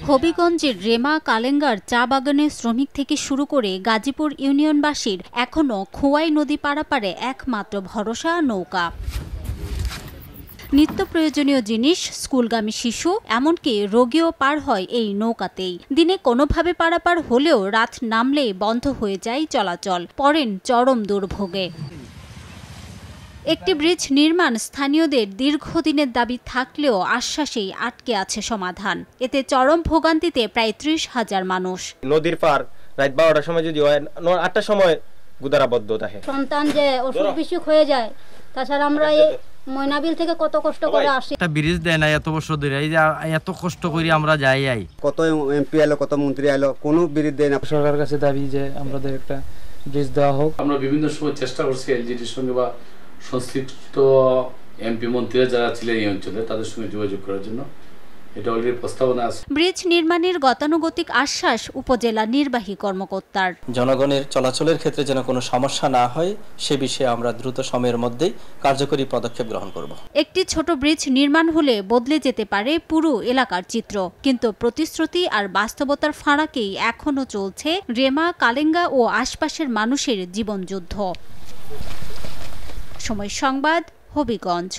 হবিগঞ্জের রেমা কালেঙ্গার চা বাগানের শ্রমিক থেকে শুরু করে গাজীপুর ইউনিয়নবাসীর এখনো খোয়াই নদী পারাপারে একমাত্র ভরসা নৌকা। নিত্য প্রয়োজনীয় জিনিস, স্কুলগামী শিশু, এমনকি রোগীও পার হয় এই নৌকাতেই। দিনে কোনোভাবে পারাপার হলেও রাত নামলেই বন্ধ হয়ে যায় চলাচল, পড়েন চরম দুর্ভোগে। একটি ব্রিজ নির্মাণ স্থানীয়দের দীর্ঘদিনের দাবি থাকলেও আশ্বাসেই আটকে আছে সমাধান। এতে চরম ভোগান্তিতে প্রায় ৩০,০০০ মানুষ। নদীর পার রাত ১২টার সময় যদি হয়, ৮টার সময় গুদারাবদ্ধ থাকে। সন্তান যে অসুখ বিসুখ হয়ে যায়, তাছাড়া আমরা এই ময়নাবিল থেকে কত কষ্ট করে আসি। একটা ব্রিজ দেয় না এত বছর ধরে, এই যে এত কষ্ট করে আমরা যাই। কত এমপি এলো, কত মন্ত্রী এলো, কোনো ব্রিজ দেয় না। সরকারের কাছে দাবি যে আমাদের একটা ব্রিজ দেওয়া হোক। আমরা বিভিন্ন সময় চেষ্টা করছি এলজিডির সঙ্গে বা সংশ্লিষ্ট এমপি মন্ত্রীরা যারা ছিলেন এই অঞ্চলে তাদের সঙ্গে যোগাযোগ করার জন্য। এটা অলরেডি প্রস্তাবনা আছে। ব্রিজ নির্মাণের গতানুগতিক আশ্বাস উপজেলা নির্বাহী কর্মকর্তার। জনগণের চলাচলের ক্ষেত্রে যেন কোনো সমস্যা না হয় সে বিষয়ে আমরা দ্রুত সময়ের মধ্যেই কার্যকরী পদক্ষেপ গ্রহণ করব। একটি ছোট ব্রিজ নির্মাণ হলে বদলে যেতে পারে পুরো এলাকার চিত্র, কিন্তু প্রতিশ্রুতি আর বাস্তবতার ফারাকেই এখনো চলছে রেমা, কালেঙ্গা ও আশপাশের মানুষের জীবনযুদ্ধ। সময় সংবাদ, হবিগঞ্জ।